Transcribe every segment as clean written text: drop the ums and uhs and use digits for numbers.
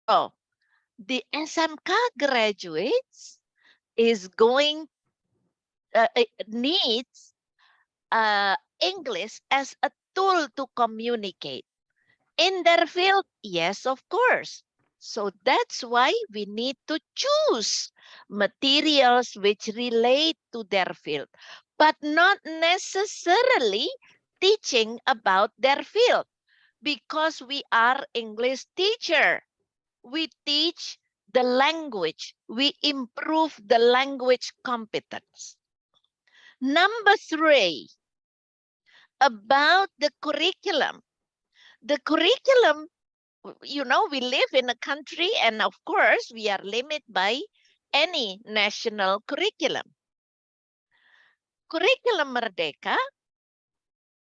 So the SMK graduates is going needs English as a tool to communicate. In their field, yes, of course. So that's why we need to choose materials which relate to their field, but not necessarily teaching about their field, because we are English teacher. We teach the language. We improve the language competence. Number 3, about the curriculum. The curriculum, we live in a country, and of course, we are limited by any national curriculum. Curriculum Merdeka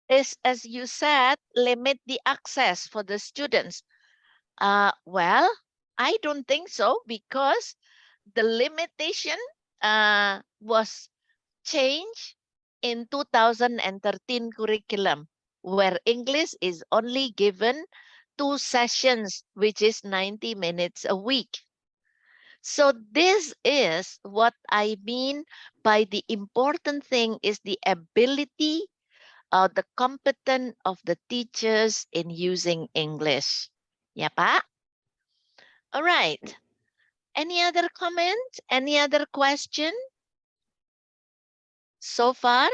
is, as you said, limit the access for the students. Well, I don't think so, because the limitation was changed in 2013 curriculum, where English is only given 2 sessions, which is 90 minutes a week. So this is what I mean by the important thing is the ability, the competence of the teachers in using English. Ya, Pak? All right. Any other comment? Any other question so far?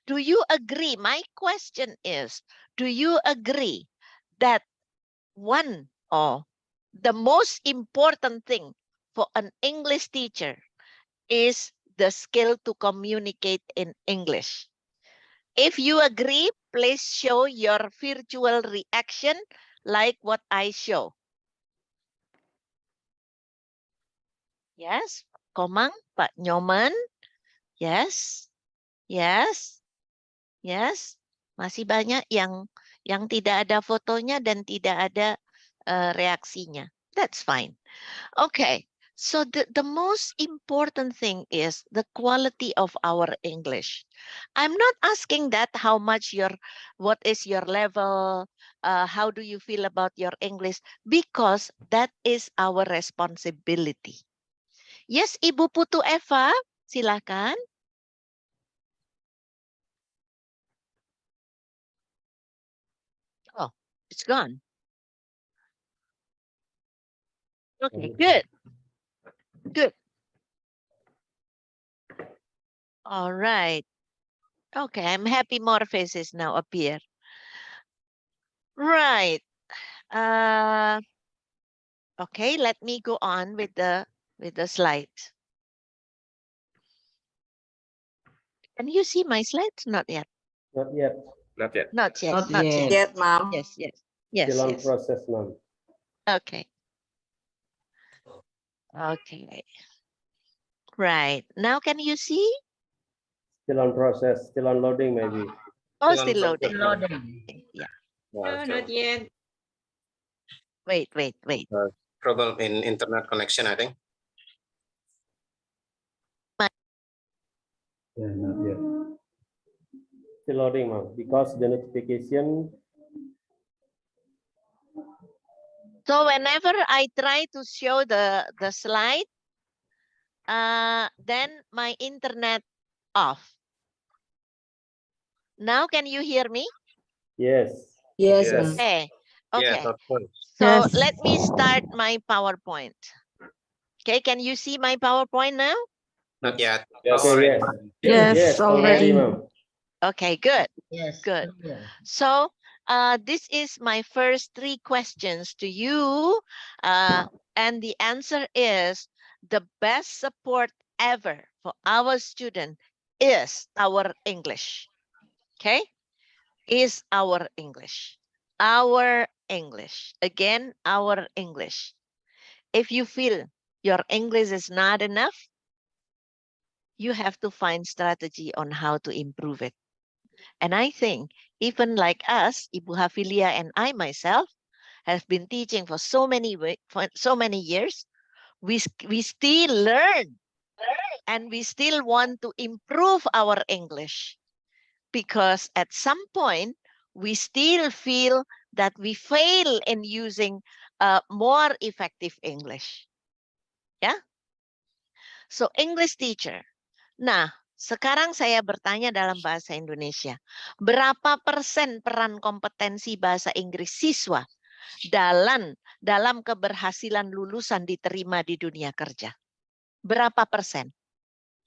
Do you agree? My question is, do you agree that one or the most important thing for an English teacher is the skill to communicate in English? If you agree, please show your virtual reaction like what I show. Yes, Komang, Pak Nyoman. Yes, yes, yes. Masih banyak yang tidak ada fotonya dan tidak ada reaksinya. That's fine. Okay. So the most important thing is the quality of our English. I'm not asking that what is your level, how do you feel about your English, because that is our responsibility. Yes, Ibu Putu Eva, silakan. Oh, it's gone. Okay, good. Good. All right. Okay, I'm happy more faces now appear. Right. Okay, let me go on with the slides. Can you see my slides? Not yet. Not yet. Not yet. Not yet. Not Not yet. yet. Mom. Yes, yes. Yes, Still on yes. process, Ma'am. Okay. Okay. Right. Now can you see? Still on process. Still on loading, maybe. Oh, Still on still process, loading. ma'am. Yeah. No, not yet. Wait. Problem in internet connection, I think. Yeah, not yet. Still loading, Ma'am, because the notification. So whenever I try to show the slide, then my internet off. Now can you hear me? Yes. Yes. Yes. Okay. Yes, Okay. of course. So Yes. let me start my PowerPoint. Okay, can you see my PowerPoint now? Not yet. Yes. Oh, already. Yes, Yes, already, already. Ma'am. Okay, good. Yes. Good. So this is my first 3 questions to you. And the answer is the best support ever for our student is our English. Okay? Is our English. Our English. Again, our English. If you feel your English is not enough, you have to find strategy on how to improve it. And I think even like us, Ibu Hafilia and I myself have been teaching for so many years. We still learn and we still want to improve our English, because at some point we still feel that we fail in using more effective English. Ya. So English teacher. Nah, sekarang saya bertanya dalam bahasa Indonesia. Berapa persen peran kompetensi bahasa Inggris siswa dalam keberhasilan lulusan diterima di dunia kerja? Berapa persen,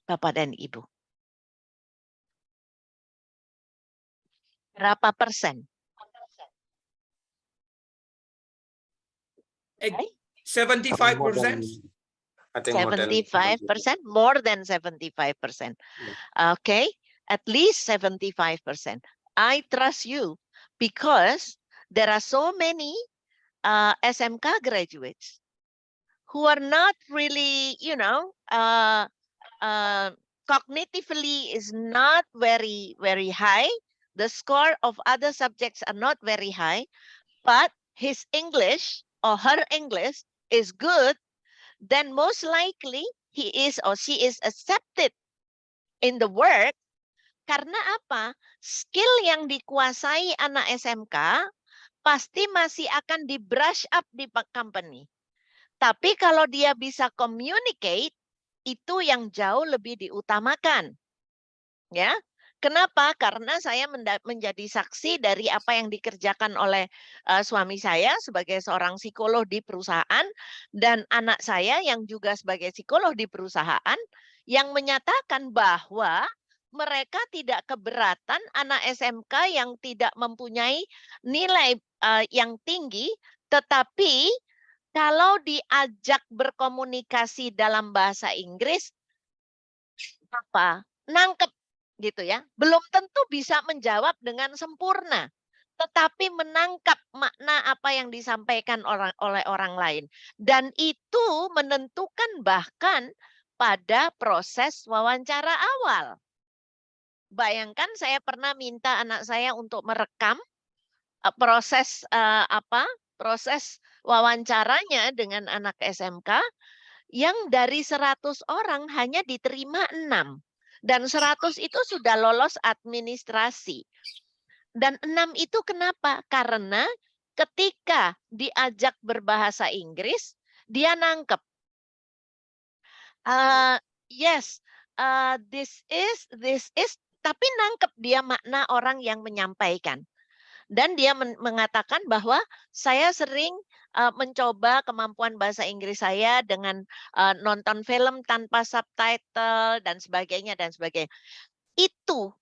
Bapak dan Ibu? Berapa persen? 75%. I think more than 75%, more than 75%. Okay, at least 75%. I trust you because there are so many SMK graduates who are not really, cognitively is not very, very high. The score of other subjects are not very high, but his English or her English is good, then most likely he is or she is accepted in the work. Karena apa? Skill yang dikuasai anak SMK pasti masih akan di brush up di company. Tapi kalau dia bisa communicate, itu yang jauh lebih diutamakan. Ya. Kenapa? Karena saya menjadi saksi dari apa yang dikerjakan oleh suami saya sebagai seorang psikolog di perusahaan dan anak saya yang juga sebagai psikolog di perusahaan yang menyatakan bahwa mereka tidak keberatan anak SMK yang tidak mempunyai nilai yang tinggi, tetapi kalau diajak berkomunikasi dalam bahasa Inggris, nangkep gitu ya. Belum tentu bisa menjawab dengan sempurna, tetapi menangkap makna apa yang disampaikan oleh orang lain. Dan itu menentukan bahkan pada proses wawancara awal. Bayangkan saya pernah minta anak saya untuk merekam proses wawancaranya dengan anak SMK yang dari 100 orang hanya diterima 6. Dan 100 itu sudah lolos administrasi. Dan 6 itu kenapa? Karena ketika diajak berbahasa Inggris, dia nangkep. Yes, this is, tapi nangkep dia makna orang yang menyampaikan. Dan dia mengatakan bahwa saya sering mencoba kemampuan bahasa Inggris saya dengan nonton film tanpa subtitle dan sebagainya dan sebagainya. Itu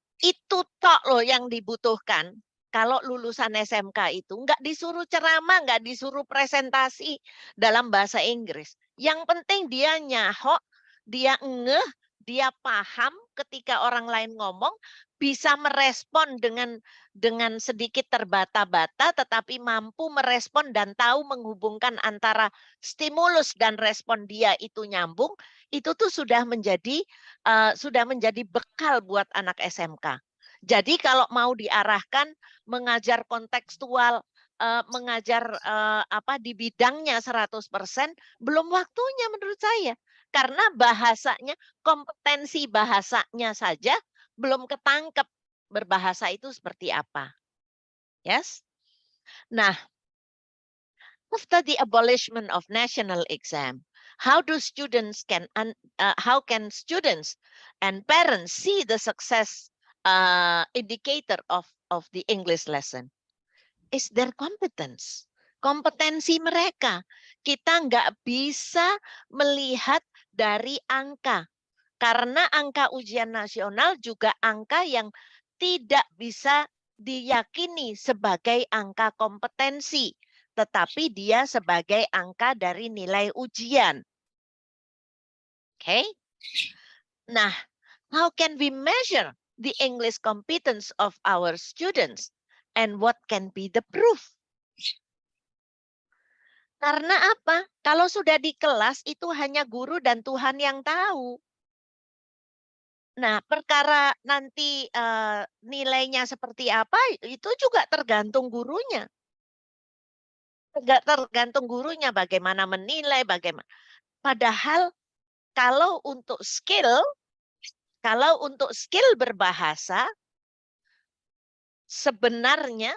tok loh yang dibutuhkan. Kalau lulusan SMK itu nggak disuruh ceramah, nggak disuruh presentasi dalam bahasa Inggris. Yang penting dia nyahok, dia ngeh, dia paham ketika orang lain ngomong, bisa merespon dengan sedikit terbata-bata, tetapi mampu merespon dan tahu menghubungkan antara stimulus dan respon dia itu nyambung, itu tuh sudah menjadi bekal buat anak SMK. Jadi kalau mau diarahkan mengajar kontekstual, mengajar di bidangnya 100%, belum waktunya menurut saya. Karena bahasanya, kompetensi bahasanya saja belum ketangkep berbahasa itu seperti apa. Yes? Nah, after the abolishment of national exam, how can students and parents see the success indicator of the English lesson? Is their competence. Kompetensi mereka. Kita nggak bisa melihat dari angka. Karena angka ujian nasional juga angka yang tidak bisa diyakini sebagai angka kompetensi, tetapi dia sebagai angka dari nilai ujian. Oke? Nah, how can we measure the English competence of our students? And what can be the proof? Karena apa? Kalau sudah di kelas itu hanya guru dan Tuhan yang tahu. Nah, perkara nanti nilainya seperti apa, itu juga tergantung gurunya. Tergantung gurunya bagaimana menilai, bagaimana. Padahal kalau untuk skill berbahasa, sebenarnya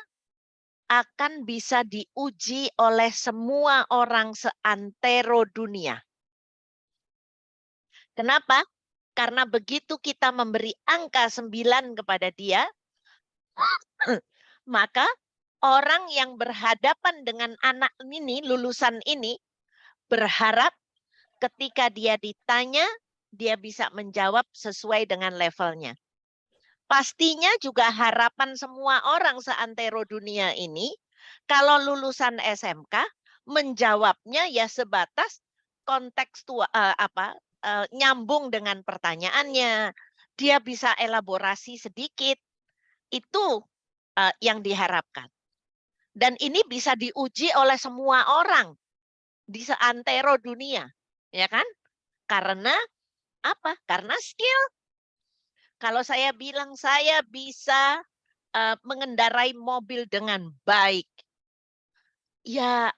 akan bisa diuji oleh semua orang seantero dunia. Kenapa? Karena begitu kita memberi angka 9 kepada dia, maka orang yang berhadapan dengan anak ini, lulusan ini, berharap ketika dia ditanya, dia bisa menjawab sesuai dengan levelnya. Pastinya juga harapan semua orang seantero dunia ini, kalau lulusan SMK, menjawabnya ya sebatas kontekstual, nyambung dengan pertanyaannya, dia bisa elaborasi sedikit, itu yang diharapkan. Dan ini bisa diuji oleh semua orang di seantero dunia, ya kan? Karena apa? Karena skill. Kalau saya bilang saya bisa mengendarai mobil dengan baik, ya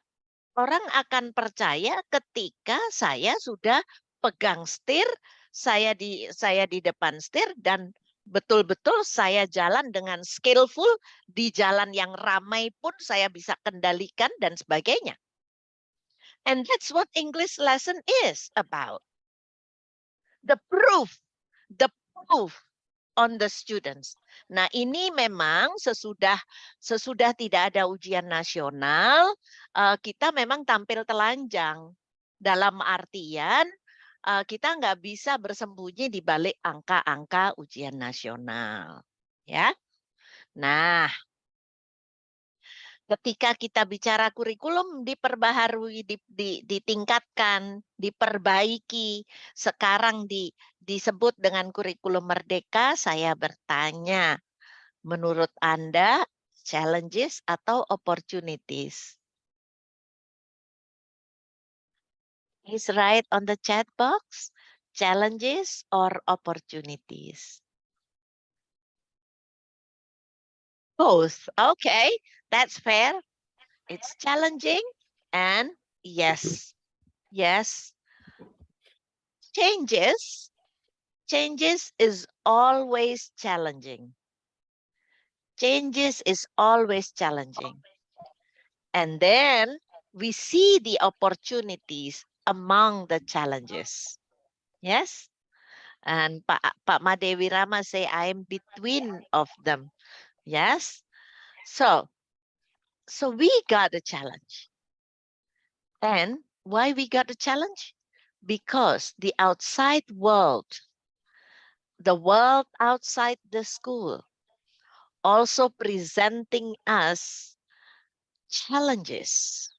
orang akan percaya ketika saya sudah pegang setir, saya di depan setir dan betul-betul saya jalan dengan skillful, di jalan yang ramai pun saya bisa kendalikan dan sebagainya. And that's what English lesson is about. The proof on the students. Nah, ini memang sesudah tidak ada ujian nasional, kita memang tampil telanjang. Dalam artian kita nggak bisa bersembunyi di balik angka-angka ujian nasional, ya. Nah, ketika kita bicara kurikulum diperbaharui, ditingkatkan, diperbaiki, sekarang disebut dengan kurikulum merdeka, saya bertanya, menurut Anda challenges atau opportunities? Please write on the chat box, challenges or opportunities? Both. Okay, that's fair. It's challenging and yes. Changes is always challenging. Changes is always challenging. And then we see the opportunities among the challenges. Yes? And Pak Madewi Rama say, I am between of them. Yes? So we got a challenge. And why we got a challenge? Because the outside world, the world outside the school, also presenting us challenges.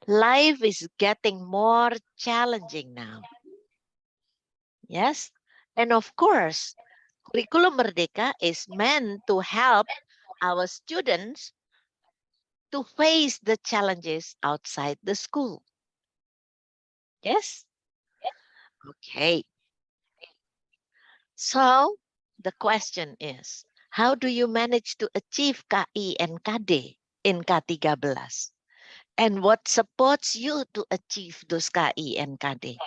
Life is getting more challenging now. Yes, and of course, Kurikulum Merdeka is meant to help our students to face the challenges outside the school. Yes? Okay. So, the question is, how do you manage to achieve KI and KD in K13? And what supports you to achieve those KI and KD?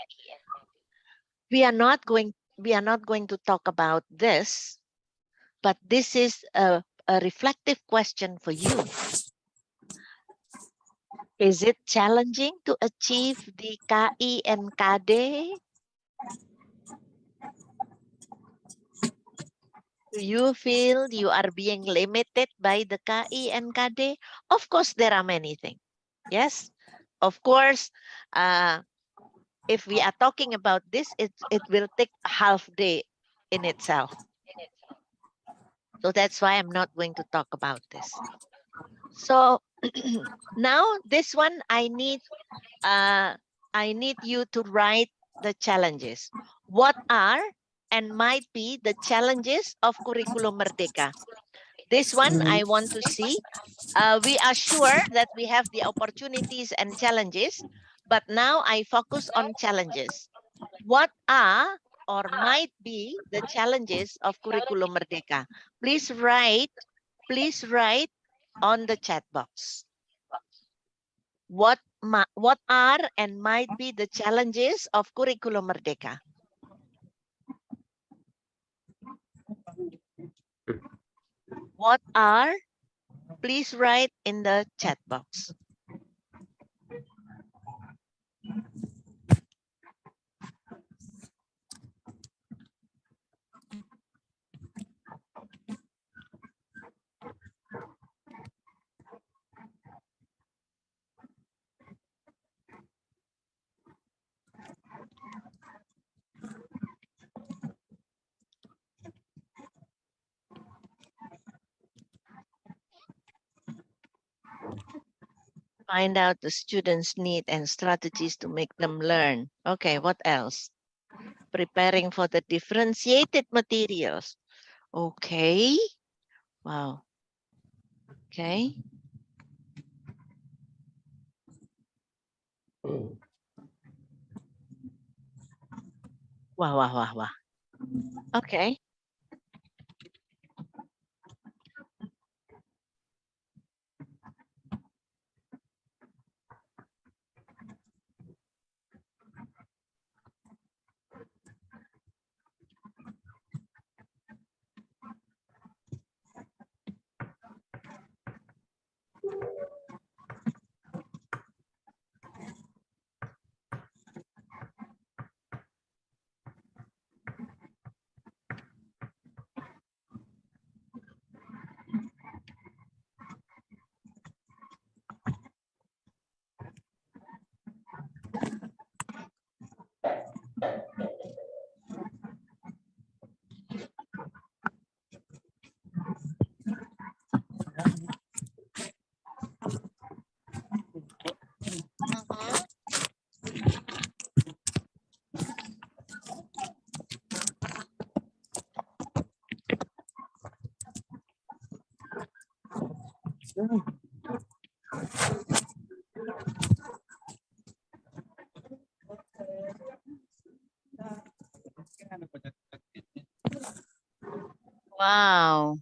We are not going to talk about this, but this is a reflective question for you. Is it challenging to achieve the KI and KD? Do you feel you are being limited by the KI and KD? Of course, there are many things. Yes, of course, if we are talking about this, it will take a half day in itself. So that's why I'm not going to talk about this. So now this one, I need you to write the challenges. What are and might be the challenges of Kurikulum Merdeka? This one I want to see. We are sure that we have the opportunities and challenges, but now I focus on challenges. What are or might be the challenges of Kurikulum Merdeka? Please write on the chat box. What are and might be the challenges of Kurikulum Merdeka? What are please write in the chat box. Find out the students' need and strategies to make them learn. Okay, what else? Preparing for the differentiated materials. Okay. Wow. Okay. Wow, wow, wow, wow. Okay. Mhm. Wow.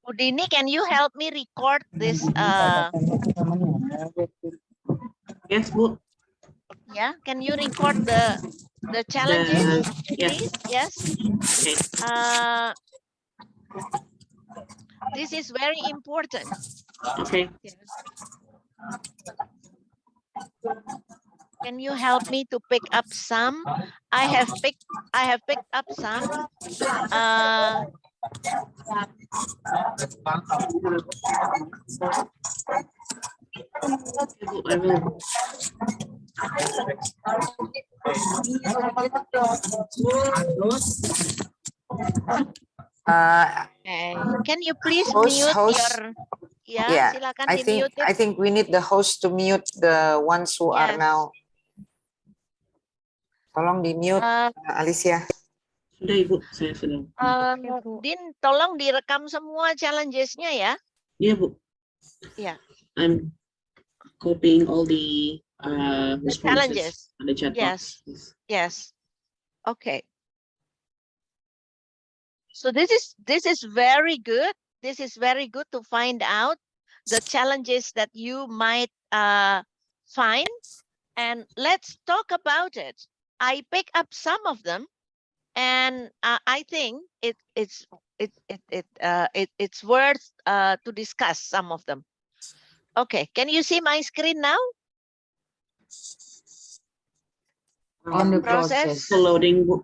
Udini, can you help me record this? Yes, Bu. Yeah, can you record the challenges, Yes. please? Yes. Okay. This is very important. Okay. Can you help me to pick up some? I have picked up some. Bu, I will. Okay. Can you please Host, mute host. your? Ya, Yeah, silakan I di-mute it. think we need the host to mute the ones who are Yes. now. Tolong di mute, Alicia. Sudah, Ibu. Saya sudah. Din, tolong direkam semua challenges-nya ya. Iya, Bu. Yeah. I'm copying all the responses challenges. on the chat Yes. box. Yes. Okay. So this is very good. This is very good to find out the challenges that you might find, and let's talk about it. I pick up some of them, and I think it's worth to discuss some of them. Okay, can you see my screen now? On the Process. process. Loading, Bu.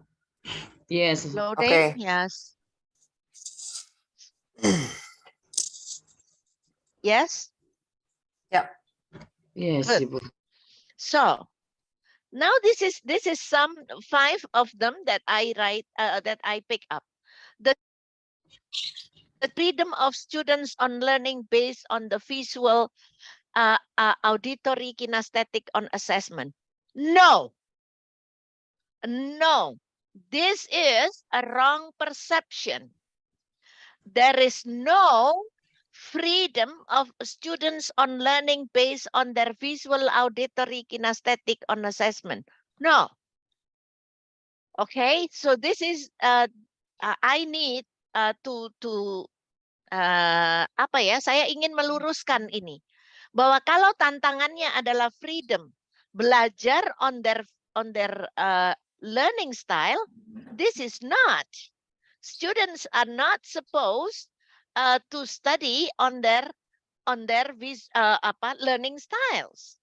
Yes. Loading. Okay. Yes. Yes. Yes, Good. Ibu. So now this is some 5 of them that I write that I pick up. The freedom of students on learning based on the visual, auditory, kinesthetic on assessment. No, this is a wrong perception. There is no freedom of students on learning based on their visual, auditory, kinesthetic on assessment. No. Okay, so this is I need to apa ya? Saya ingin meluruskan ini bahwa kalau tantangannya adalah freedom, belajar on their learning style, this is not. Students are not supposed to study on their learning styles.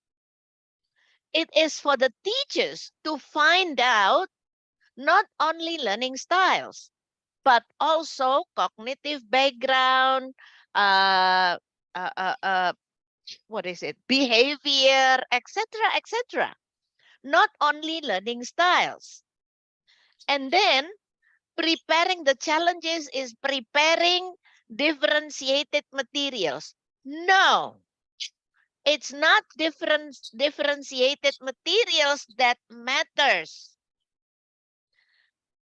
It is for the teachers to find out not only learning styles, but also cognitive background, behavior, etc., etc. Not only learning styles. And then preparing the challenges is preparing differentiated materials. No, it's not differentiated materials that matters.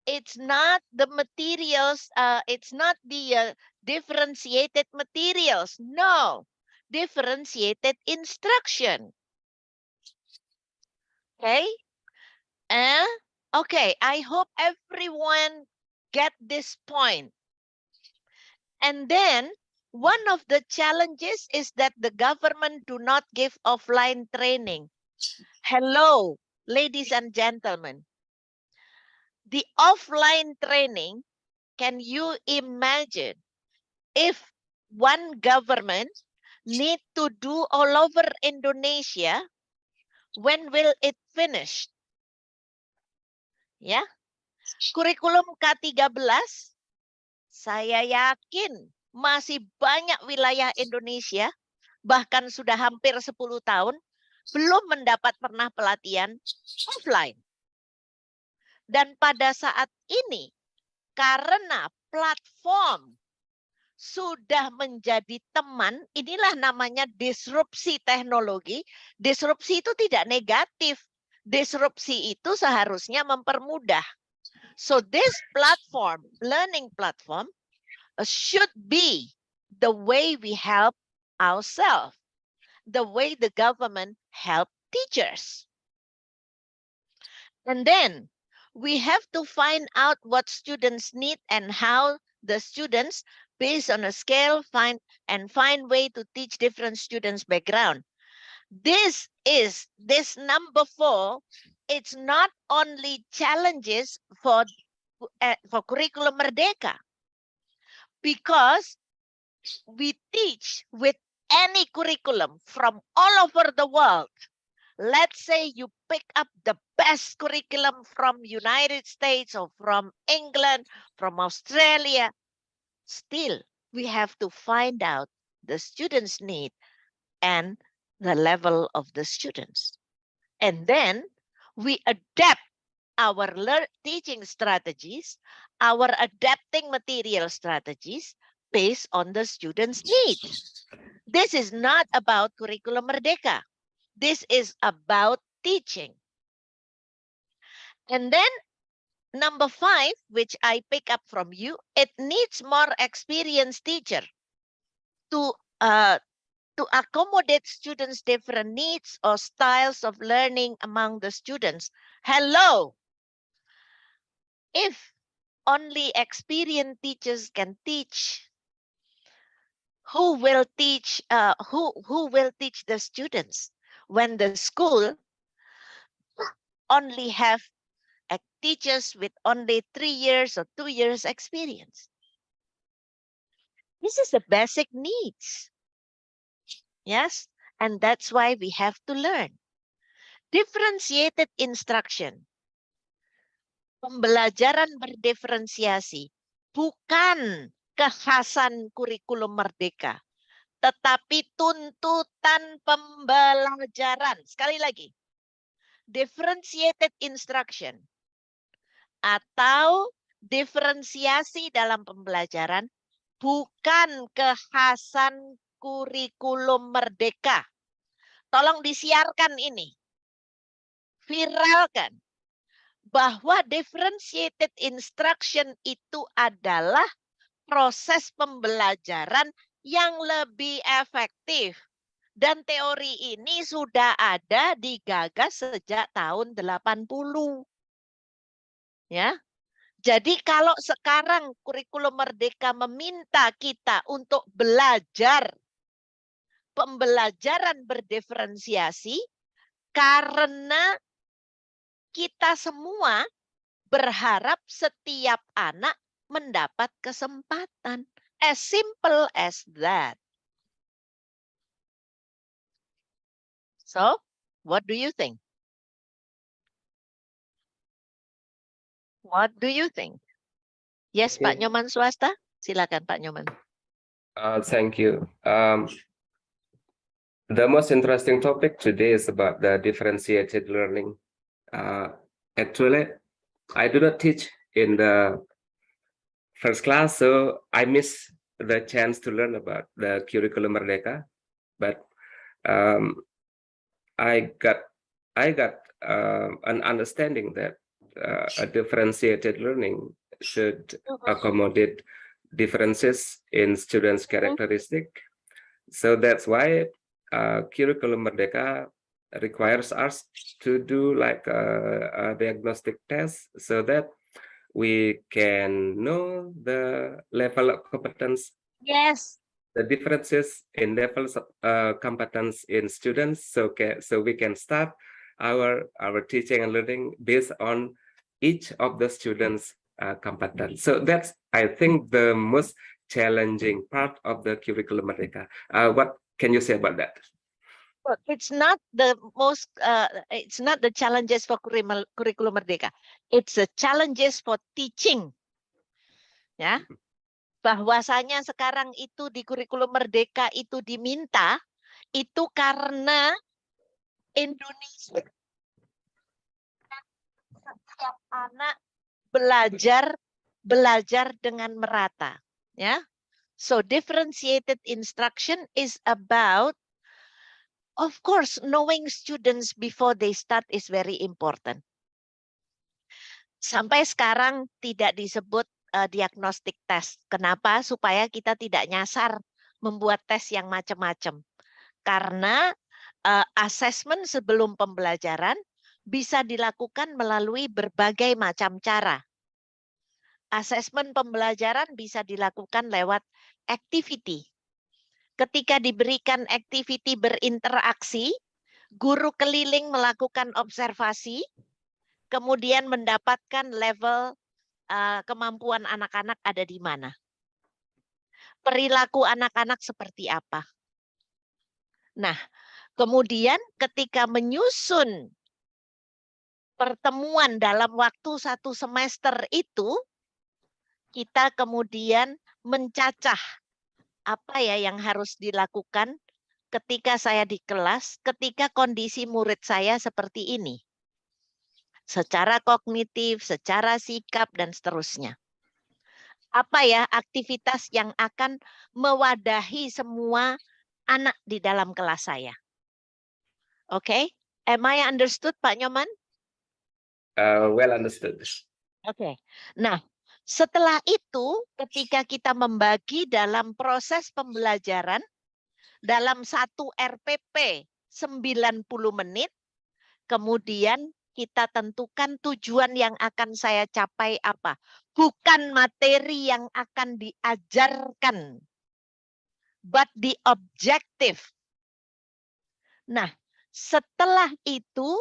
It's not the materials, it's not the differentiated materials. No, differentiated instruction. Okay? Okay, I hope everyone get this point. And then one of the challenges is that the government do not give offline training. Hello, ladies and gentlemen. The offline training, can you imagine if one government need to do all over Indonesia, when will it finish? Ya, kurikulum K13, saya yakin masih banyak wilayah Indonesia, bahkan sudah hampir 10 tahun, belum mendapat pernah pelatihan offline. Dan pada saat ini, karena platform sudah menjadi teman, inilah namanya disrupsi teknologi. Disrupsi itu tidak negatif. Disrupsi itu seharusnya mempermudah. So this platform, learning platform, should be the way we help ourselves, the way the government help teachers. And then we have to find out what students need and how the students, based on a scale, find way to teach different students' background. This number 4. It's not only challenges for Curriculum Merdeka, because we teach with any curriculum from all over the world. Let's say you pick up the best curriculum from United States or from England, from Australia. Still, we have to find out the students' need and the level of the students. And then we adapt our teaching strategies, our adapting material strategies based on the students' needs. This is not about Curriculum Merdeka. This is about teaching. And then number 5, which I pick up from you, it needs more experienced teacher to accommodate students' different needs or styles of learning among the students. Hello. If only experienced teachers can teach, who will teach the students when the school only have teachers with only 3 years or 2 years experience? This is the basic needs. Yes, and that's why we have to learn. Differentiated instruction. Pembelajaran berdiferensiasi bukan kekhasan kurikulum Merdeka, tetapi tuntutan pembelajaran. Sekali lagi, differentiated instruction atau diferensiasi dalam pembelajaran bukan kekhasan kurikulum Merdeka. Tolong disiarkan ini. Viralkan. Bahwa differentiated instruction itu adalah proses pembelajaran yang lebih efektif. Dan teori ini sudah ada digagas sejak tahun 80. Ya. Jadi kalau sekarang kurikulum merdeka meminta kita untuk belajar pembelajaran berdiferensiasi karena kita semua berharap setiap anak mendapat kesempatan. As simple as that. So, what do you think? What do you think? Yes, Pak Okay. Nyoman Swasta. Silakan Pak Nyoman. Thank you. The most interesting topic today is about the differentiated learning. Actually, I do not teach in the first class, so I miss the chance to learn about the curriculum Merdeka. But I got an understanding that a differentiated learning should accommodate differences in students' characteristic. So that's why curriculum Merdeka requires us to do like a diagnostic test so that we can know the level of competence, Yes. the differences in levels of competence in students, so we can start our teaching and learning based on each of the students' competence. So that's, I think, the most challenging part of the curriculum Merdeka. What can you say about that? Well, it's not the most. It's not the challenges for curriculum Merdeka. It's the challenges for teaching. Ya, bahwasanya sekarang itu di kurikulum Merdeka itu diminta itu karena Indonesia setiap anak belajar dengan merata. Ya, so differentiated instruction is about, of course, knowing students before they start is very important. Sampai sekarang tidak disebut diagnostic test. Kenapa? Supaya kita tidak nyasar membuat tes yang macam-macam. Karena assessment sebelum pembelajaran bisa dilakukan melalui berbagai macam cara. Assessment pembelajaran bisa dilakukan lewat activity. Ketika diberikan activity berinteraksi, guru keliling melakukan observasi, kemudian mendapatkan level kemampuan anak-anak ada di mana. Perilaku anak-anak seperti apa. Nah, kemudian ketika menyusun pertemuan dalam waktu 1 semester itu, kita kemudian mencacah apa ya yang harus dilakukan ketika saya di kelas, ketika kondisi murid saya seperti ini. Secara kognitif, secara sikap, dan seterusnya. Apa ya aktivitas yang akan mewadahi semua anak di dalam kelas saya? Oke, am I understood, Pak Nyoman? Well understood. Oke, nah setelah itu ketika kita membagi dalam proses pembelajaran dalam 1 RPP 90 menit, kemudian kita tentukan tujuan yang akan saya capai apa. Bukan materi yang akan diajarkan, but the objective. Nah, setelah itu,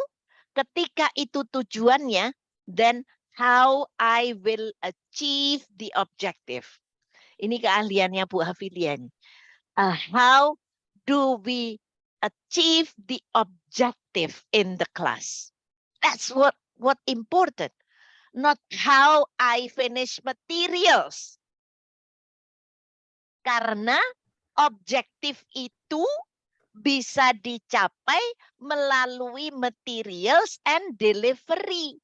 ketika itu tujuannya, then how I will achieve the objective. Ini keahliannya Bu Hafilia. How do we achieve the objective in the class? That's what important. Not how I finish materials. Karena objektif itu bisa dicapai melalui materials and delivery.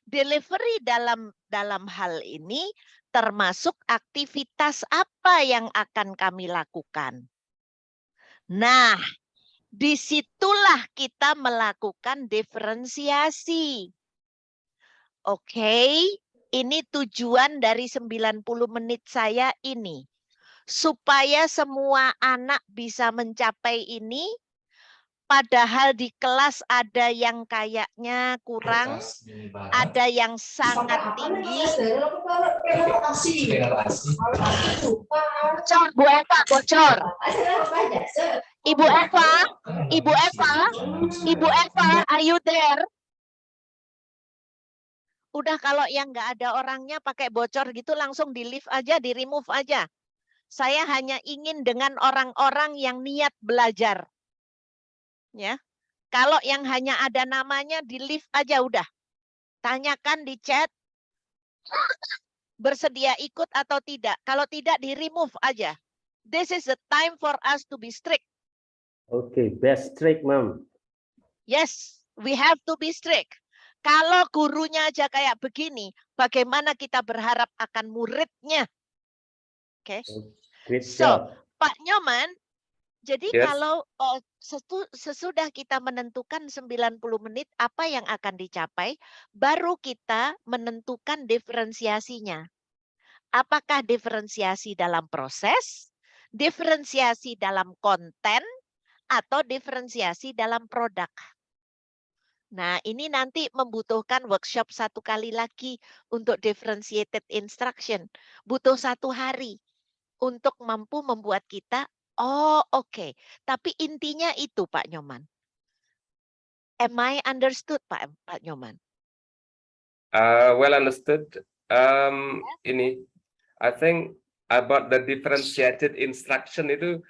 Delivery dalam hal ini termasuk aktivitas apa yang akan kami lakukan. Nah, disitulah kita melakukan diferensiasi. Oke, ini tujuan dari 90 menit saya ini. Supaya semua anak bisa mencapai ini, Padahal di kelas ada yang kayaknya kurang, ada yang sangat tinggi. Bocor, Bu Eva, bocor. Ibu Eva, Ibu Eva, Ibu Eva, are you there? Udah kalau yang nggak ada orangnya pakai bocor gitu langsung di leave aja, di remove aja. Saya hanya ingin dengan orang-orang yang niat belajar. Ya. Kalau yang hanya ada namanya di leave aja udah. Tanyakan di chat bersedia ikut atau tidak. Kalau tidak di remove aja. This is the time for us to be strict. Okay, best strict, ma'am. Yes, we have to be strict. Kalau gurunya aja kayak begini, bagaimana kita berharap akan muridnya? Oke. Great So, job. Pak Nyoman, jadi Yes. kalau sesudah kita menentukan 90 menit apa yang akan dicapai, baru kita menentukan diferensiasinya. Apakah diferensiasi dalam proses, diferensiasi dalam konten, atau diferensiasi dalam produk. Nah, ini nanti membutuhkan workshop 1 kali lagi untuk differentiated instruction. Butuh 1 hari untuk mampu membuat kita, oh oke. Tapi intinya itu Pak Nyoman. Am I understood Pak Nyoman? Well understood. Ini, I think about the differentiated instruction itu,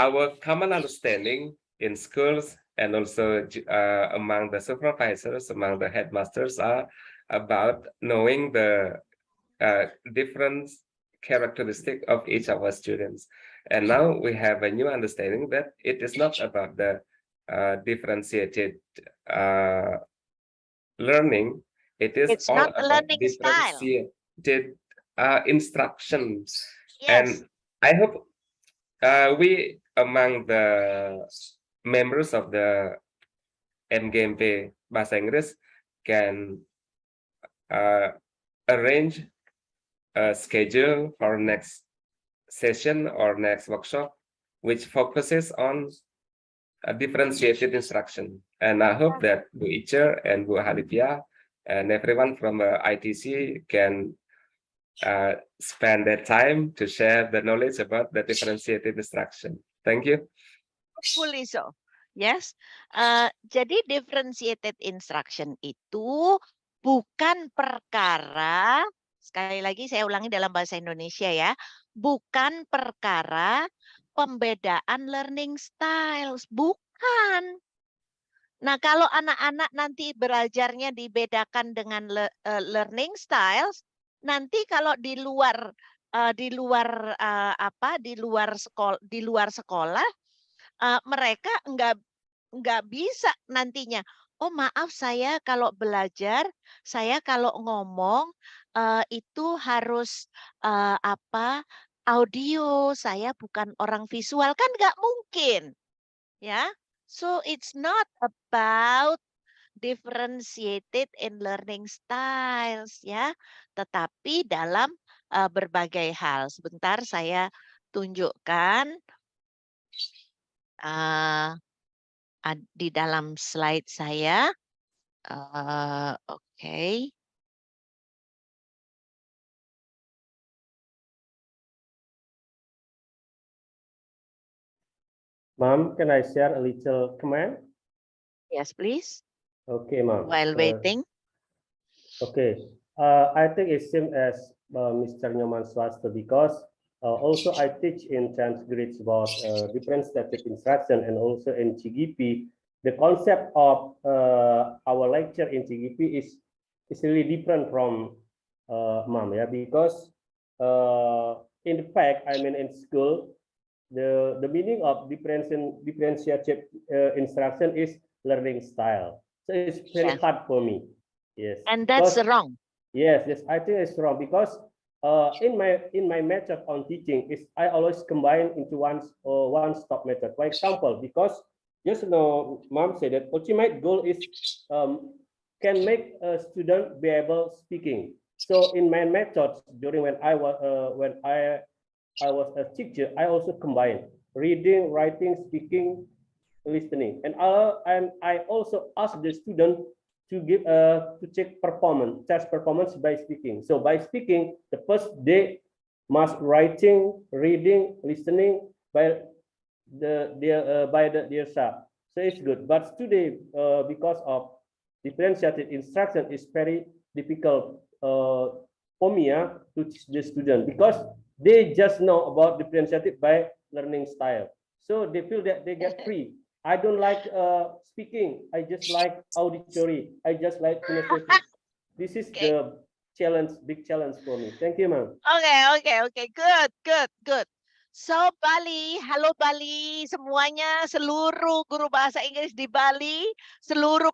our common understanding in schools and also among the supervisors, among the headmasters are about knowing the different characteristic of each of our students. And now we have a new understanding that it is not about the differentiated learning. It is It's all not a about learning style. differentiated instructions. Yes. And I hope we among the members of the MGMP Bahasa Inggris can arrange a schedule for next session or next workshop, which focuses on a differentiated instruction. And I hope that Bu Ica and Bu Halifia and everyone from ITC can spend their time to share the knowledge about the differentiated instruction. Thank you. Hopefully so. Yes. Jadi differentiated instruction itu bukan perkara, sekali lagi saya ulangi dalam bahasa Indonesia ya, bukan perkara pembedaan learning styles, bukan. Nah, kalau anak-anak nanti belajarnya dibedakan dengan learning styles, nanti kalau di luar sekolah, mereka nggak bisa nantinya. Oh maaf, saya kalau belajar, saya kalau ngomong itu harus audio, saya bukan orang visual, kan nggak mungkin, ya. So it's not about differentiated in learning styles, ya, tetapi dalam berbagai hal. Sebentar saya tunjukkan di dalam slide saya. Oke. Ma'am, can I share a little comment? Yes, please. Okay, ma'am. While waiting. Okay. I think it's same as Mr. Nyoman Swasto because also I teach in 10th grades about differentiated instruction and also in CGP. The concept of our lecture in CGP is really different from ma'am, yeah, because in fact, I mean in school, the meaning of differentiated instruction is learning style. So it's very hard for me. Yes. And that's because, wrong. Yes, I think it's wrong because in my method on teaching is I always combine into one stop method. For example, because just now mom said that ultimate goal is can make a student be able speaking. So in my methods during when I was a teacher, I also combine reading, writing, speaking listening. And I also ask the student to check performance, test performance by speaking. So by speaking, the first day must writing, reading, listening by their self. So it's good. But today, because of differentiated instruction, is very difficult for me to teach the student, because they just know about differentiated by learning style. So they feel that they get free. I don't like speaking. I just like auditory. I just like kinesthetic. This is Okay. the challenge, big challenge for me. Thank you, ma'am. Okay. Good. So Bali, halo Bali semuanya, seluruh guru bahasa Inggris di Bali, seluruh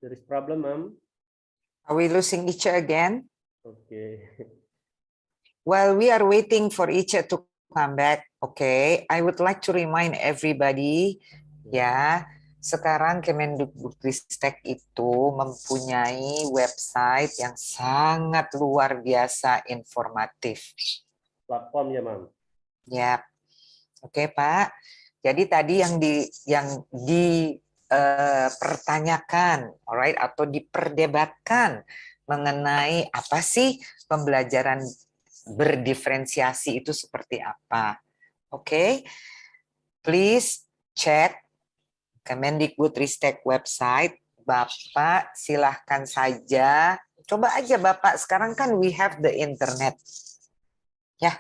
There is problem, ma'am. Are we losing Icha again? Okay. While we are waiting for Icha to come back, okay, I would like to remind everybody, ya, sekarang Kemendikbudristek itu mempunyai website yang sangat luar biasa informatif. Platform ya, ma'am. Ya, oke Pak. Jadi tadi yang dipertanyakan, alright, atau diperdebatkan mengenai apa sih pembelajaran berdiferensiasi itu seperti apa. Oke, please check Kemendikbudristek website. Bapak silahkan saja, coba aja Bapak, sekarang kan we have the internet. Ya,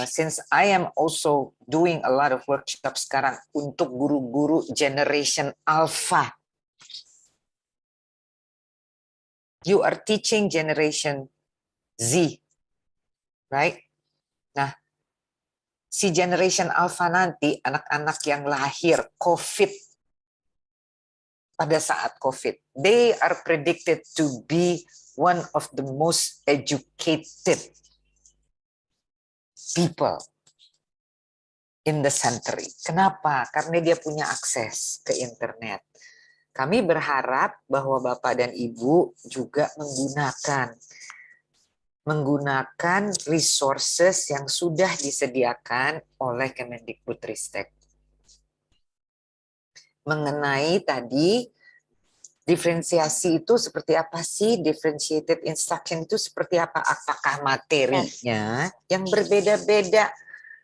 since I am also doing a lot of workshops sekarang untuk guru-guru generation alpha. You are teaching generation Z, right? Nah, si generation alpha nanti, anak-anak yang lahir COVID, pada saat COVID, they are predicted to be one of the most educated people in the century. Kenapa? Karena dia punya akses ke internet. Kami berharap bahwa Bapak dan Ibu juga menggunakan resources yang sudah disediakan oleh Kemendikbudristek. Mengenai tadi diferensiasi itu seperti apa sih? Differentiated instruction itu seperti apa? Apakah materinya yang berbeda-beda?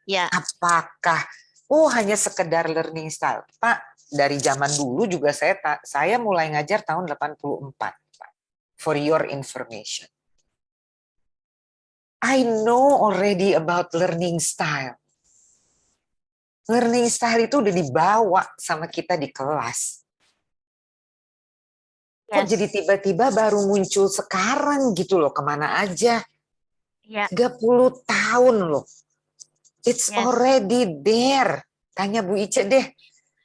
Ya. Apakah hanya sekedar learning style? Pak, dari zaman dulu juga saya mulai ngajar tahun 84, Pak. For your information. I know already about learning style. Learning style itu udah dibawa sama kita di kelas. Kok jadi tiba-tiba baru muncul sekarang gitu loh, kemana aja? 30 tahun loh. It's already there. Tanya Bu Ica deh.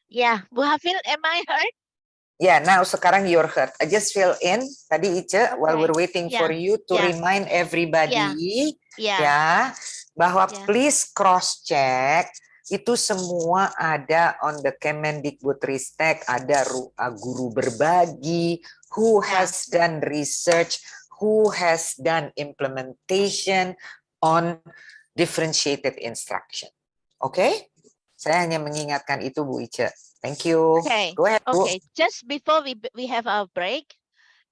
Ya, Bu Hafil, am I heard? Ya, now sekarang you're heard. I just fill in. Tadi Ica, while we're waiting for you to remind everybody, ya, bahwa please cross-check. Itu semua ada on the Kemendikbudristek, ada guru berbagi, who has done research, who has done implementation on differentiated instruction. Oke? Saya hanya mengingatkan itu Bu Ica. Thank you. Okay. Go ahead, Bu. Okay. Just before we have our break,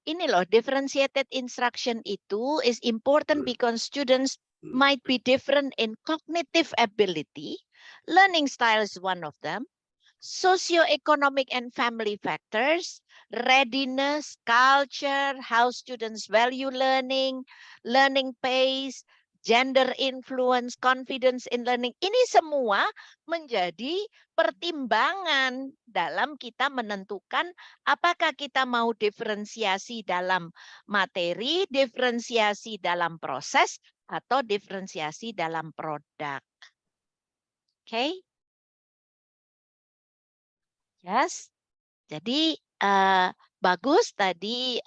ini loh, differentiated instruction itu is important because students might be different in cognitive ability. Learning style is one of them. Socioeconomic and family factors, readiness, culture, how students value learning, learning pace, gender influence, confidence in learning. Ini semua menjadi pertimbangan dalam kita menentukan apakah kita mau diferensiasi dalam materi, diferensiasi dalam proses, atau diferensiasi dalam produk. Oke? Yes. Jadi bagus tadi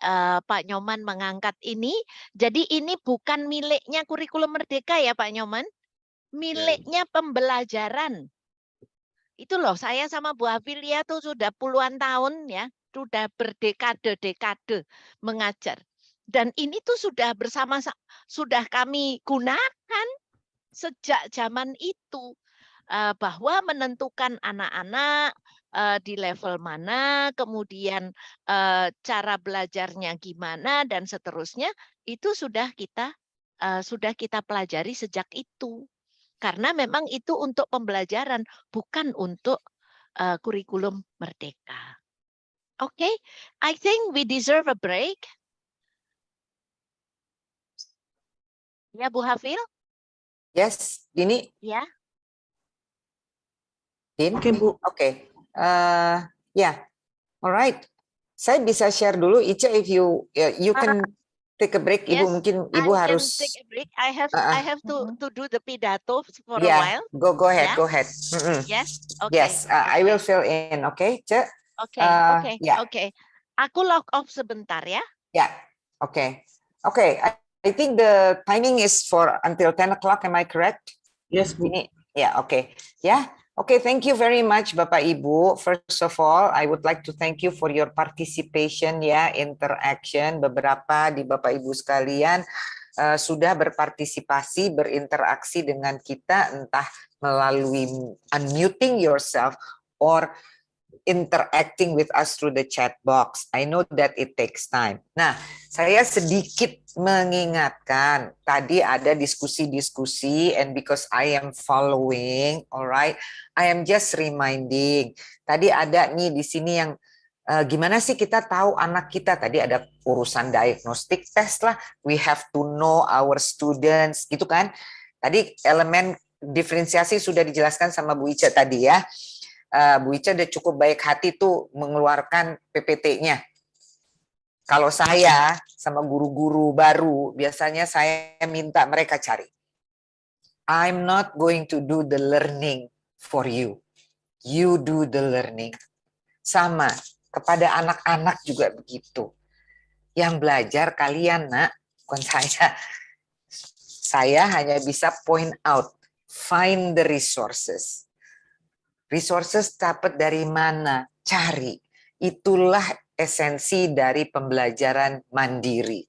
Pak Nyoman mengangkat ini. Jadi ini bukan miliknya kurikulum merdeka ya Pak Nyoman. Miliknya pembelajaran. Itu loh, saya sama Bu Afilia tuh sudah puluhan tahun ya. Sudah berdekade-dekade mengajar. Dan ini tuh sudah sudah kami gunakan sejak zaman itu, bahwa menentukan anak-anak di level mana, kemudian cara belajarnya gimana dan seterusnya, itu sudah kita pelajari sejak itu. Karena memang itu untuk pembelajaran, bukan untuk kurikulum merdeka. Okay, I think we deserve a break. Ya, Bu Hafil? Yes, Dini. Ya. Din? Oke, Bu. Oke. Yeah. Alright. Saya bisa share dulu, Ica, if you can take a break. Ibu Yes, mungkin Ibu I harus. can take a break. I have to do the pidato for a Yeah, while. go ahead, Yeah. go ahead. Yes, okay. Yes, I will fill in, okay, Ce? Okay, yeah. okay. Aku log off sebentar ya. Yeah, okay. Okay, I think the timing is for until 10 o'clock, am I correct? Yes, Bu. Ini, yeah, okay. Yeah, okay, thank you very much, Bapak Ibu. First of all, I would like to thank you for your participation, ya, interaction. Beberapa di Bapak Ibu sekalian sudah berpartisipasi, berinteraksi dengan kita, entah melalui unmuting yourself or interacting with us through the chat box. I know that it takes time. Nah, saya sedikit mengingatkan, tadi ada diskusi-diskusi, and because I am following, alright, I am just reminding. Tadi ada nih di sini yang gimana sih kita tahu anak kita, tadi ada urusan diagnostic test lah, we have to know our students, gitu kan. Tadi elemen diferensiasi sudah dijelaskan sama Bu Ica tadi ya. Bu Ica udah cukup baik hati tuh mengeluarkan PPT-nya. Kalau saya sama guru-guru baru, biasanya saya minta mereka cari. I'm not going to do the learning for you. You do the learning. Sama, kepada anak-anak juga begitu. Yang belajar kalian, Nak, bukan saya. Saya hanya bisa point out, find the resources. Resources dapat dari mana? Cari. Itulah esensi dari pembelajaran mandiri.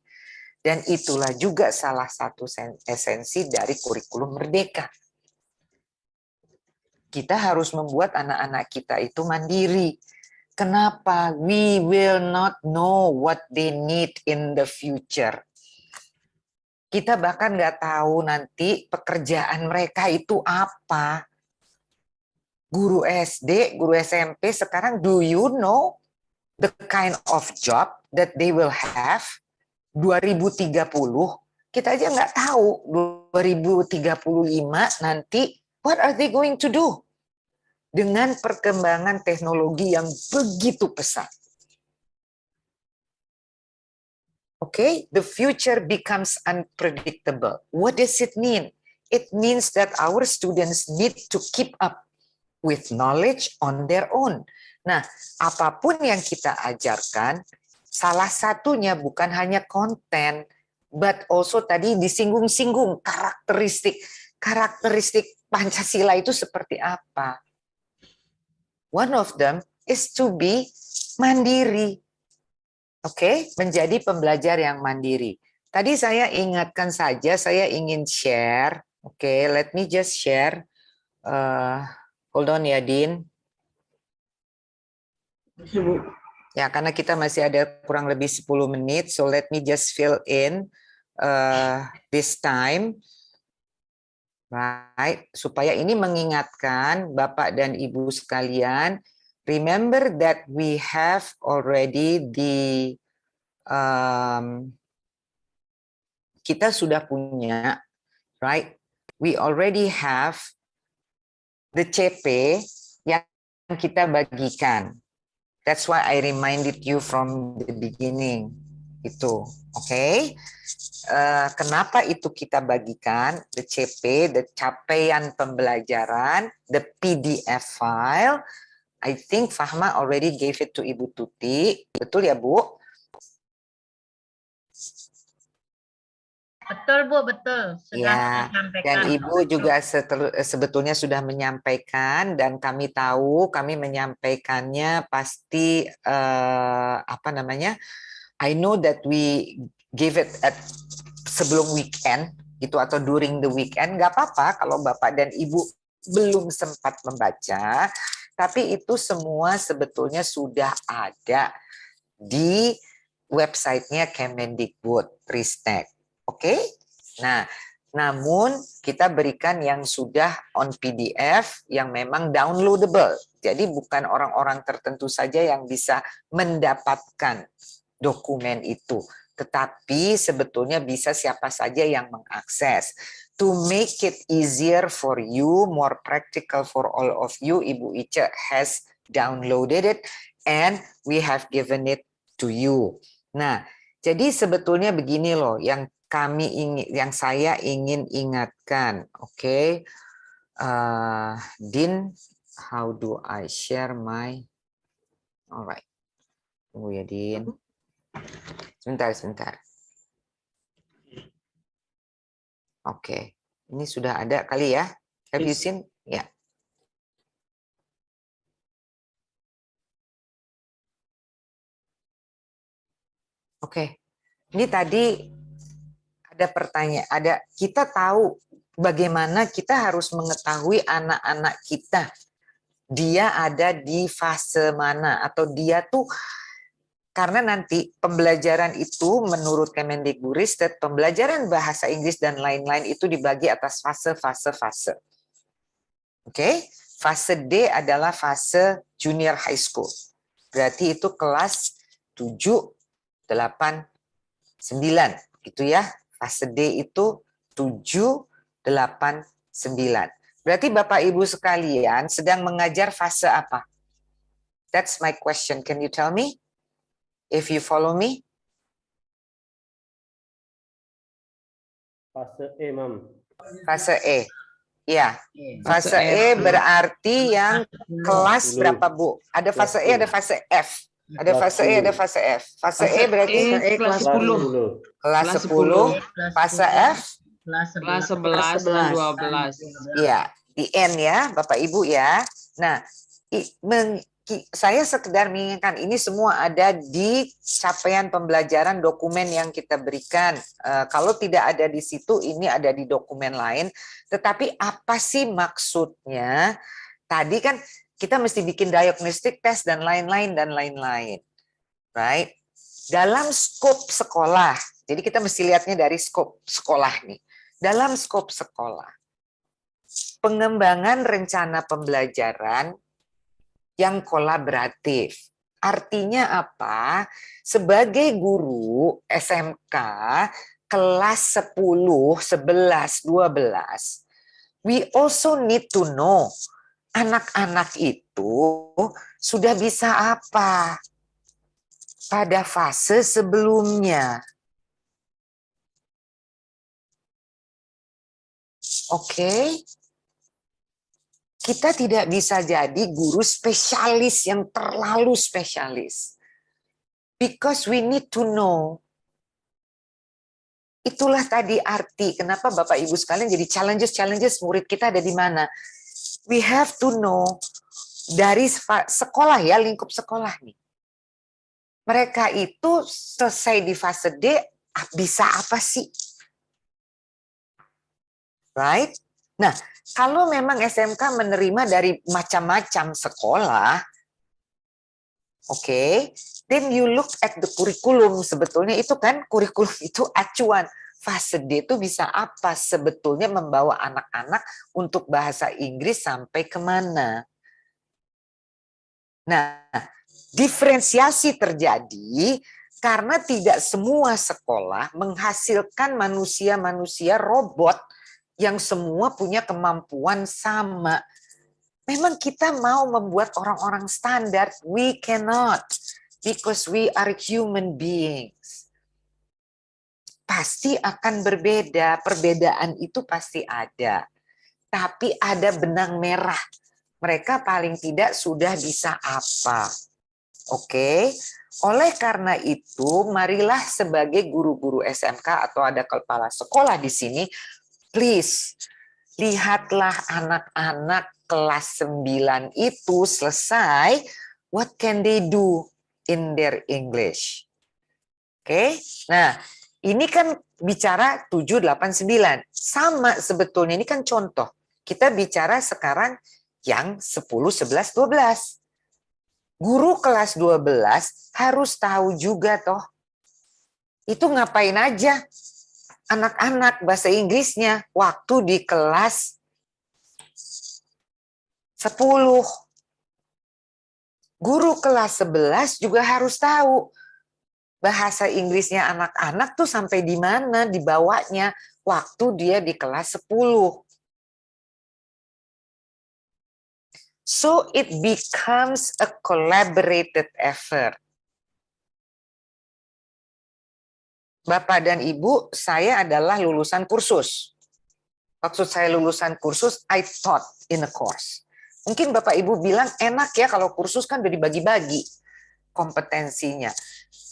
Dan itulah juga salah satu esensi dari kurikulum merdeka. Kita harus membuat anak-anak kita itu mandiri. Kenapa? We will not know what they need in the future. Kita bahkan nggak tahu nanti pekerjaan mereka itu apa. Guru SD, guru SMP sekarang, do you know the kind of job that they will have 2030? Kita aja nggak tahu 2035 nanti what are they going to do dengan perkembangan teknologi yang begitu pesat. Okay, the future becomes unpredictable. What does it mean? It means that our students need to keep up with knowledge on their own. Nah, apapun yang kita ajarkan, salah satunya bukan hanya konten, but also tadi disinggung-singgung karakteristik Pancasila itu seperti apa. One of them is to be mandiri. Oke, menjadi pembelajar yang mandiri. Tadi saya ingatkan saja, saya ingin share. Oke, let me just share. Hold on ya, Din. Ya, karena kita masih ada kurang lebih 10 menit, so let me just fill in this time. Right, supaya ini mengingatkan Bapak dan Ibu sekalian, remember that we have already kita sudah punya, right? We already have the CP yang kita bagikan. That's why I reminded you from the beginning. Itu, oke? Kenapa itu kita bagikan? The CP, the capaian pembelajaran, the PDF file. I think Fahma already gave it to Ibu Tuti. Betul ya, Bu? Betul, Bu, betul. Sudah Ya, disampaikan. dan Ibu juga sebetulnya sudah menyampaikan, dan kami tahu kami menyampaikannya pasti apa namanya? I know that we give it at sebelum weekend gitu atau during the weekend, nggak apa-apa kalau Bapak dan Ibu belum sempat membaca, tapi itu semua sebetulnya sudah ada di websitenya Kemendikbud Ristek. Oke? Nah, namun kita berikan yang sudah on PDF yang memang downloadable. Jadi bukan orang-orang tertentu saja yang bisa mendapatkan dokumen itu, tetapi sebetulnya bisa siapa saja yang mengakses. To make it easier for you, more practical for all of you, Ibu Ice has downloaded it and we have given it to you. Nah, jadi sebetulnya begini loh yang saya ingin ingatkan, oke? Din, how do I share my? Alright, tunggu ya Din. Sebentar. Oke, ini sudah ada kali ya? Have you seen? Ya. Oke, ini tadi ada pertanyaan, kita tahu bagaimana kita harus mengetahui anak-anak kita. Dia ada di fase mana atau dia tuh, karena nanti pembelajaran itu menurut Kemendikbudristek, pembelajaran bahasa Inggris dan lain-lain itu dibagi atas fase. Oke, fase D adalah fase junior high school. Berarti itu kelas 7, 8, 9 gitu ya. Fase D itu 7, 8, 9. Berarti Bapak Ibu sekalian sedang mengajar fase apa? That's my question. Can you tell me? If you follow me. Fase E, Mam. Fase E. Ya. Fase E berarti yang kelas berapa, Bu? Ada fase E, ada fase F. Ada fase E, ada fase F. Fase E berarti kelas 10. kelas 10, fase F Kelas 11 dan 12. ya, di N ya, Bapak Ibu ya. Nah, saya sekedar mengingatkan ini semua ada di capaian pembelajaran dokumen yang kita berikan. Kalau tidak ada di situ, ini ada di dokumen lain. Tetapi apa sih maksudnya? Tadi kan kita mesti bikin diagnostic test dan lain-lain. Right? Dalam skop sekolah, jadi kita mesti lihatnya dari skop sekolah nih. Dalam skop sekolah, pengembangan rencana pembelajaran yang kolaboratif. Artinya apa? Sebagai guru SMK kelas 10, 11, 12, we also need to know anak-anak itu sudah bisa apa pada fase sebelumnya. Oke. Kita tidak bisa jadi guru spesialis yang terlalu spesialis. Because we need to know. Itulah tadi arti kenapa Bapak Ibu sekalian jadi challenges murid kita ada di mana. We have to know dari sekolah ya, lingkup sekolah nih. Mereka itu selesai di fase D, bisa apa sih? Right? Nah, kalau memang SMK menerima dari macam-macam sekolah, oke, then you look at the curriculum. Sebetulnya itu kan kurikulum itu acuan. Fase D itu bisa apa sebetulnya membawa anak-anak untuk bahasa Inggris sampai kemana. Nah, diferensiasi terjadi karena tidak semua sekolah menghasilkan manusia-manusia robot yang semua punya kemampuan sama. Memang kita mau membuat orang-orang standar, we cannot, because we are human beings. Pasti akan berbeda, perbedaan itu pasti ada. Tapi ada benang merah, mereka paling tidak sudah bisa apa. Oke, oleh karena itu, marilah sebagai guru-guru SMK atau ada kepala sekolah di sini, please, lihatlah anak-anak kelas 9 itu selesai, what can they do in their English? Oke, nah Ini kan bicara 7, 8, 9. Sama sebetulnya, ini kan contoh. Kita bicara sekarang yang 10, 11, 12. Guru kelas 12 harus tahu juga toh. Itu ngapain aja anak-anak bahasa Inggrisnya waktu di kelas 10. Guru kelas 11 juga harus tahu bahasa Inggrisnya anak-anak tuh sampai di mana dibawanya waktu dia di kelas 10. So it becomes a collaborated effort. Bapak dan Ibu, saya adalah lulusan kursus. Maksud saya lulusan kursus, I taught in a course. Mungkin Bapak Ibu bilang enak ya kalau kursus kan udah dibagi-bagi kompetensinya.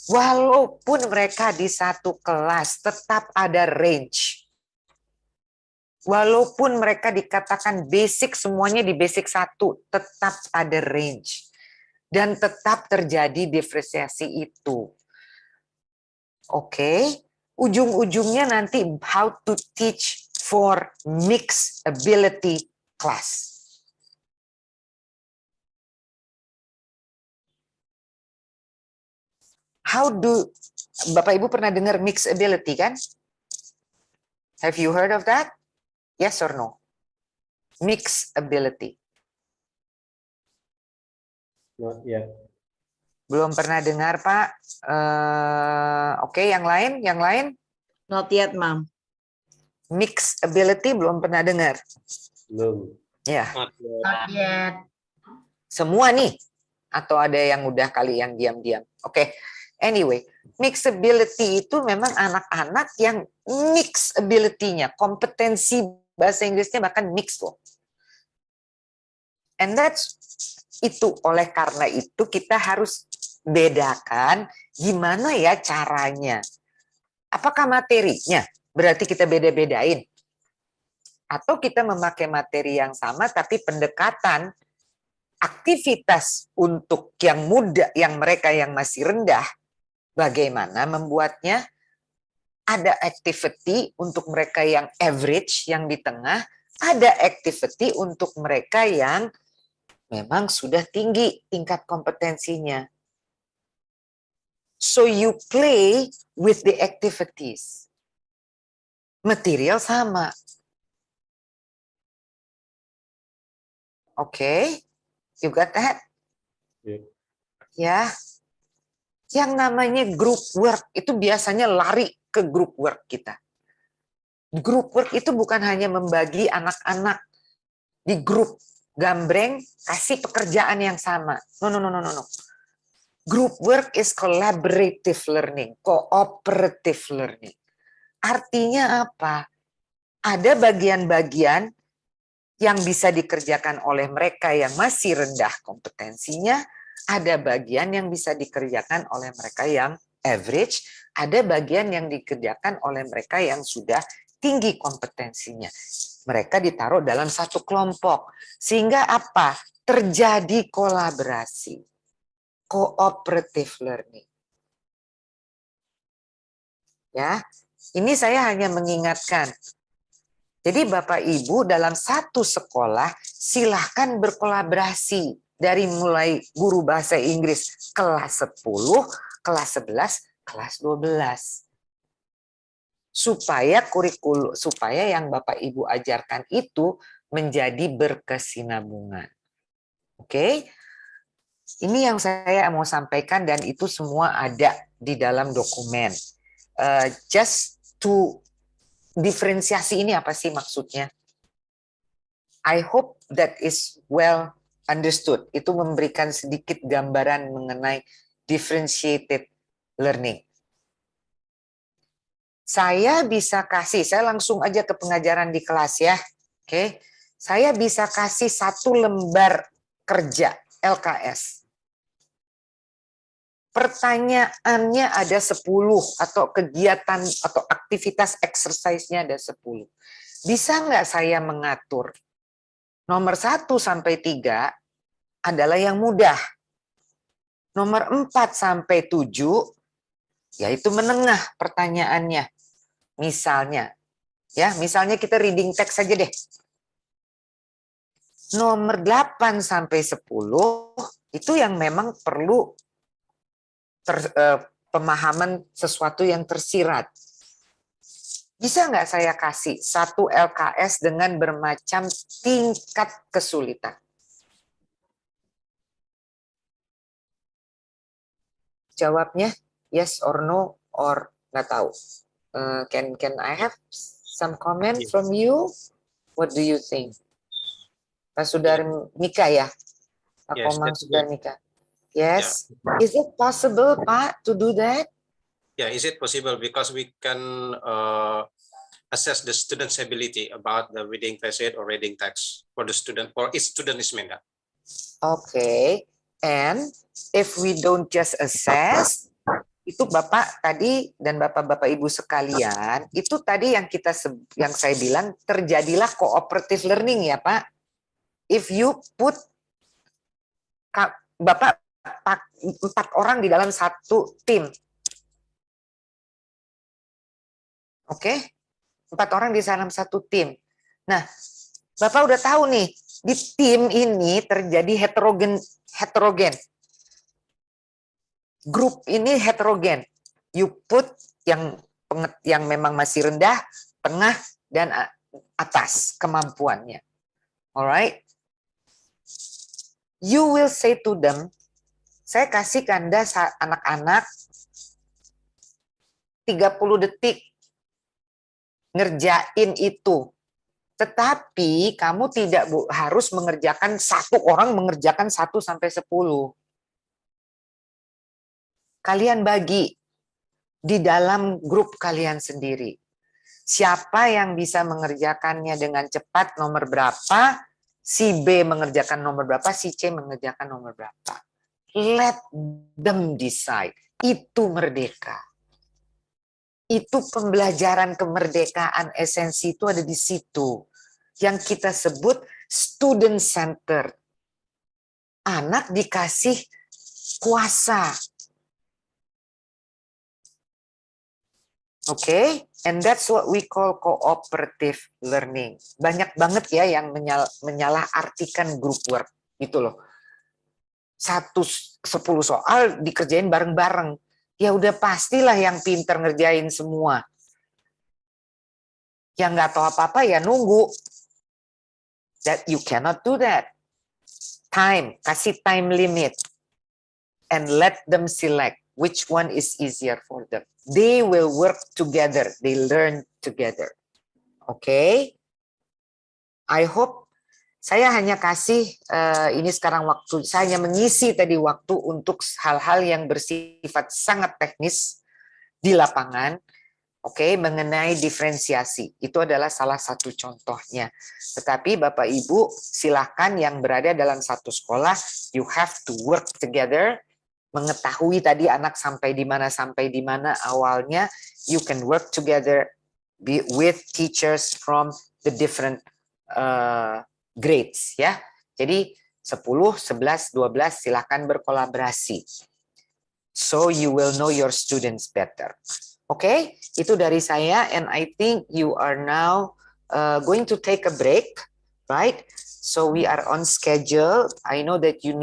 Walaupun mereka di satu kelas tetap ada range. Walaupun mereka dikatakan basic, semuanya di basic 1, tetap ada range. Dan tetap terjadi diferensiasi itu. Oke, ujung-ujungnya nanti how to teach for mixed ability class. Bapak Ibu pernah dengar mixed ability kan? Have you heard of that? Yes or no? Mixed ability. Not yet. Belum pernah dengar, Pak. Oke, yang lain? Yang lain? Not yet, Ma'am. Mixed ability belum pernah dengar. Belum. Ya, Not yet. Not yet. semua nih. Atau ada yang udah kali yang diam-diam. Oke. Anyway, mixed ability itu memang anak-anak yang mixed ability-nya, kompetensi bahasa Inggrisnya bahkan mixed loh. And that's itu. Oleh karena itu kita harus bedakan gimana ya caranya. Apakah materinya? Berarti kita beda-bedain. Atau kita memakai materi yang sama tapi pendekatan aktivitas untuk yang muda, yang mereka yang masih rendah, bagaimana membuatnya ada activity untuk mereka yang average, yang di tengah, ada activity untuk mereka yang memang sudah tinggi tingkat kompetensinya. So you play with the activities. Material sama. Oke, you got that? Yeah. Ya. Yang namanya group work itu biasanya lari ke group work kita. Group work itu bukan hanya membagi anak-anak di grup gambreng, kasih pekerjaan yang sama. No. Group work is collaborative learning, cooperative learning. Artinya apa? Ada bagian-bagian yang bisa dikerjakan oleh mereka yang masih rendah kompetensinya, ada bagian yang bisa dikerjakan oleh mereka yang average, ada bagian yang dikerjakan oleh mereka yang sudah tinggi kompetensinya. Mereka ditaruh dalam satu kelompok. Sehingga apa? Terjadi kolaborasi. Cooperative learning. Ya, ini saya hanya mengingatkan. Jadi Bapak Ibu dalam satu sekolah silahkan berkolaborasi. Dari mulai guru bahasa Inggris kelas 10, kelas 11, kelas 12. Supaya yang Bapak Ibu ajarkan itu menjadi berkesinambungan. Oke? Ini yang saya mau sampaikan dan itu semua ada di dalam dokumen. Just to diferensiasi ini apa sih maksudnya? I hope that is well understood. Itu memberikan sedikit gambaran mengenai differentiated learning. Saya bisa kasih, saya langsung aja ke pengajaran di kelas ya. Oke. Saya bisa kasih 1 lembar kerja LKS. Pertanyaannya ada 10 atau kegiatan atau aktivitas exercise-nya ada 10. Bisa nggak saya mengatur? Nomor 1 sampai 3 adalah yang mudah. Nomor 4 sampai 7 Yaitu menengah pertanyaannya. Misalnya, ya, misalnya kita reading text saja deh. Nomor 8 sampai 10 itu yang memang perlu pemahaman sesuatu yang tersirat. Bisa nggak saya kasih satu LKS dengan bermacam tingkat kesulitan? Jawabnya yes or no or nggak tahu. Can I have some comment from you? What do you think? Pak Sudar Mika ya? Pak Yes, Komang that's Sudar good. Mika. Yes. Is it possible, Pak, to do that? Yeah, is it possible because we can assess the student's ability about the reading passage or reading text for the student, for each student is meant. Okay. And if we don't just assess, itu Bapak tadi dan Bapak-Bapak Ibu sekalian, itu tadi yang saya bilang terjadilah cooperative learning ya Pak. If you put Bapak 4 orang di dalam satu tim. Oke? 4 orang di dalam satu tim. Nah, Bapak udah tahu nih, di tim ini terjadi heterogen. Grup ini heterogen. You put yang memang masih rendah, tengah, dan atas kemampuannya. Alright? You will say to them, saya kasih ke Anda anak-anak 30 detik ngerjain itu. Tetapi kamu tidak harus mengerjakan satu orang mengerjakan 1 sampai 10. Kalian bagi di dalam grup kalian sendiri. Siapa yang bisa mengerjakannya dengan cepat nomor berapa, si B mengerjakan nomor berapa, si C mengerjakan nomor berapa. Let them decide. Itu merdeka. Itu pembelajaran kemerdekaan, esensi itu ada di situ. Yang kita sebut student center. Anak dikasih kuasa. Oke, and that's what we call cooperative learning. Banyak banget ya yang menyalahartikan group work gitu loh. 10 soal dikerjain bareng-bareng. Ya udah pastilah yang pinter ngerjain semua. Yang nggak tahu apa-apa ya nunggu. That you cannot do that. Time, kasih time limit. And let them select which one is easier for them. They will work together. They learn together. Okay? I hope saya hanya kasih ini sekarang waktu, saya hanya mengisi tadi waktu untuk hal-hal yang bersifat sangat teknis di lapangan. Oke, mengenai diferensiasi. Itu adalah salah satu contohnya. Tetapi Bapak Ibu, silakan yang berada dalam satu sekolah, you have to work together. Mengetahui tadi anak sampai di mana awalnya, you can work together with teachers from the different grades ya. Jadi 10, 11, 12 silakan berkolaborasi. So you will know your students better. Oke, itu dari saya and I think you are now going to take a break, right? So we are on schedule. I know that you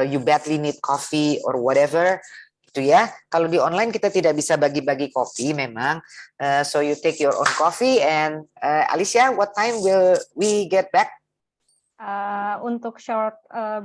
you badly need coffee or whatever, gitu ya. Kalau di online kita tidak bisa bagi-bagi kopi memang. So you take your own coffee and Alicia, what time will we get back? Untuk short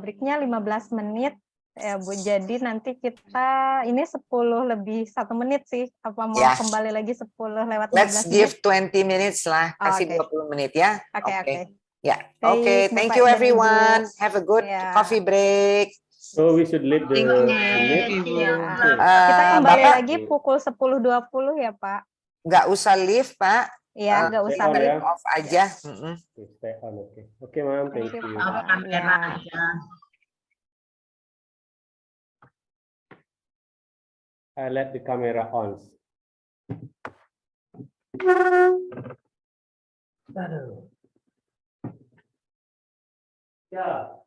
breaknya 15 menit ya Bu. Jadi nanti kita ini 10 lebih 1 menit sih. Apa mau kembali lagi 10 lewat 15 Let's give 20 minutes lah. Kasih 20 menit ya. Oke. Ya, oke. Thank you everyone. Have a good coffee break. So we should leave the meet. Kita kembali lagi pukul 10.20 ya Pak. Nggak usah leave Pak. Iya, nggak usah leave. Off aja. Stay on, oke. Oke, Ma'am, thank you. Kamera aja. I let the camera on. Aduh. Ya.